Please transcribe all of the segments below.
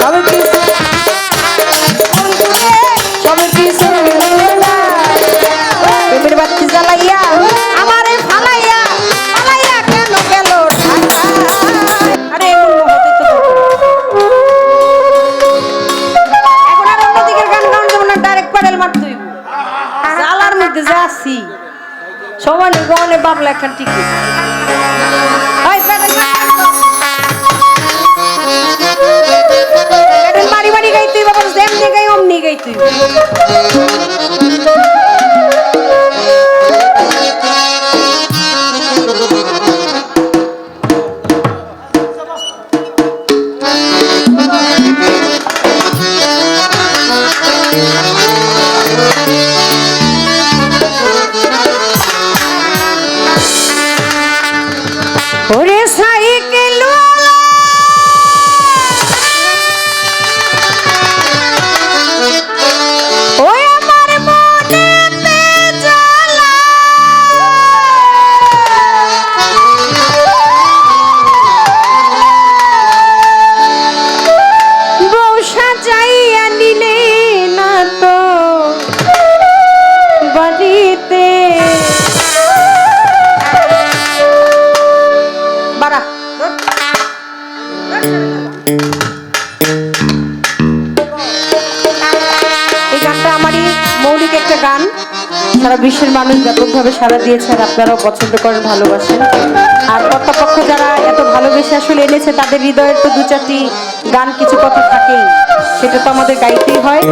সবে কিছু সবে কিছু প্রেমের বাতি জ্বালাইয়া আমারে ফালাইয়া ফালাইয়া কেন গেল ঢাকা। আরে এমন হতে তো এখন আর অন্যদিকের গান গান যেমন ডাইরেক্ট প্যাডেল মারতে হইব। জ্বালার মধ্যে যা আছি সবাই গনে বাবলা একটা টিকিট বাড়ি বাড়ি গাইতে বাবা যেমনি গাই অমনি গাইতে ওরে সাইকেল ওই আমার মনেতে জ্বালা বউ সাজাইয়া নিলে না তো বাড়িতে বাড়া এই গানটা আমারই মৌলিক একটা গান, সারা বিশ্বের মানুষ ব্যাপকভাবে সাড়া দিয়েছে আর আপনারাও পছন্দ করেন, ভালোবাসেন। আর কর্তাপক্ষ যারা এত ভালোবেসে আসলে এনেছে তাদের হৃদয়ের তো দু চারটি গান কিছু কথা থাকেই, সেটা তো আমাদের গাইতেই হয়,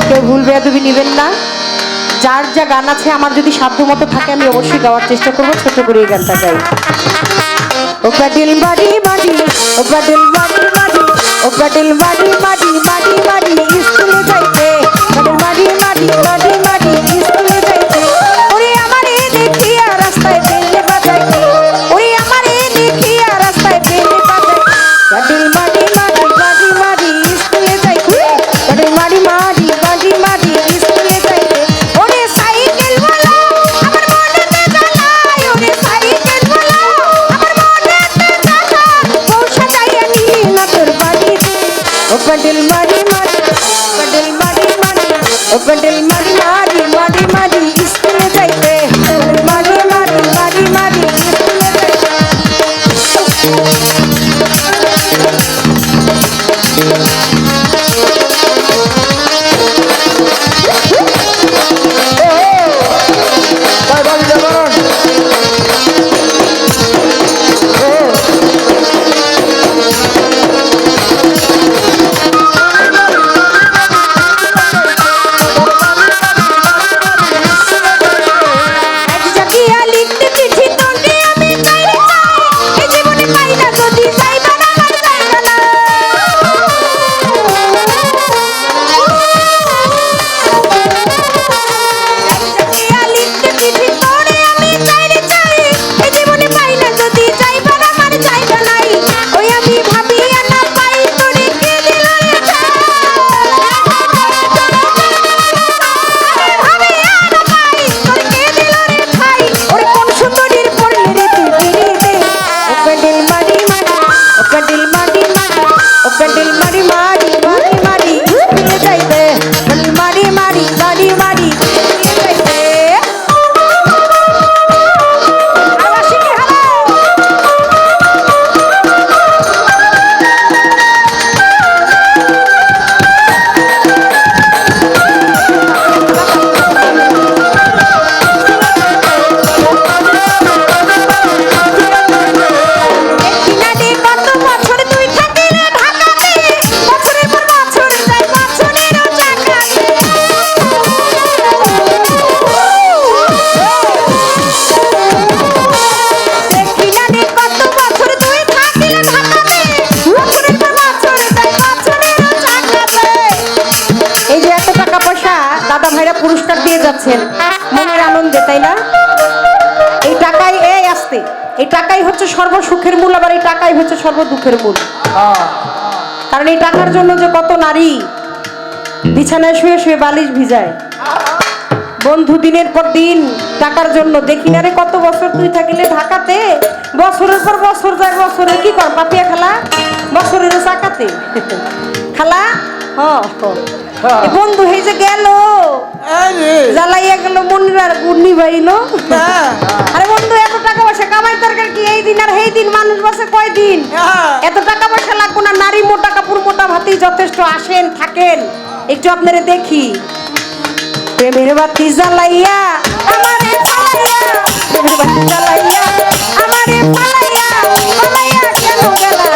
কেউ ভুল বেয়াদবি নেবেন না। যার যা গান আছে আমার যদি সাধ্য মতো থাকে আমি অবশ্যই গাওয়ার চেষ্টা করবো, ছোট করে এই গানটা গাই। ওকা দিল বাড়ি বাড়ি ওকা দিল বাড়ি বাড়ি ওকা দিল বাড়ি বাড়ি বাড়ি বাড়ি স্কুলে যাইতে বাড়ি বাড়ি বাড়ি বাড়ি স্কুলে যাইতে ওরে আমারে দেখিয়া রাস্তায় পেলে বাজাইতে ওরে আমারে দেখিয়া রাস্তায় পেলে বাজাইতে দিল বাড়ি বাড়ি বাড়ি বাড়ি স্কুলে যাইতে বাড়ি বাড়ি বাড়ি বাড়ি স্কুলে যাইতে ওরে সাইকেল वाला আমার মনেতে জ্বালায় ওরে সাইকেল वाला আমার पटेल मारी मारी पटेल मारी मारी पटेल मारी मारी मारी मारी स्कूल जाइते मारी मारी मारी मारी स्कूल जाइते পুরস্কার দিয়ে যাচ্ছেন মনের আনন্দে, তাই না? এই টাকাই এই আসতে এই টাকাই হচ্ছে সর্বসুখের মূল, আবার এই টাকাই হচ্ছে সর্বদুঃখের মূল। কারণ এই টাকার জন্য যে কত নারী বিছানায় শুয়ে শুয়ে বালিশ ভিজায়, বন্ধু দিনের পর দিন টাকার জন্য। দেখি না রে কত বছর তুই থাকিলে ঢাকাতে, বছরের পর বছর যায়, বছরে কি কর পাপিয়া খেলা বছরের চাকাতে খালা এ বন্ধু এই যে গেল জ্বালাইয়া গেল মনিরার গুড়নি ভাইলো আরে বন্ধু এত টাকা পয়সা কামাই দরকার কি এই দিন আর এই দিন মানুষ বাসে কয়দিন এত টাকা পয়সা লাগবো না নারী মোটা কাপড় মোটা ভাতেই যথেষ্ট আসেন থাকেন একটু আপনারা দেখি প্রেমের বাতি জ্বালাইয়া আমারে ফালাইয়া প্রেমের বাতি জ্বালাইয়া আমারে ফালাইয়া ফালাইয়া কেন গেলা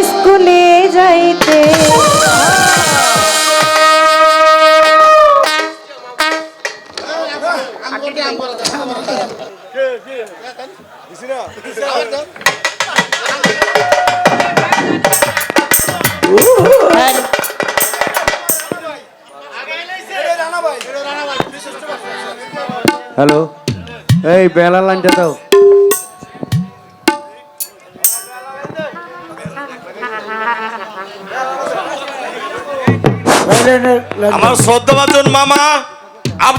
স্কুলে যাইতে হ্যালো, এই বেলা লাইনটা দাও। আমার শ্রদ্ধাভাজন মামা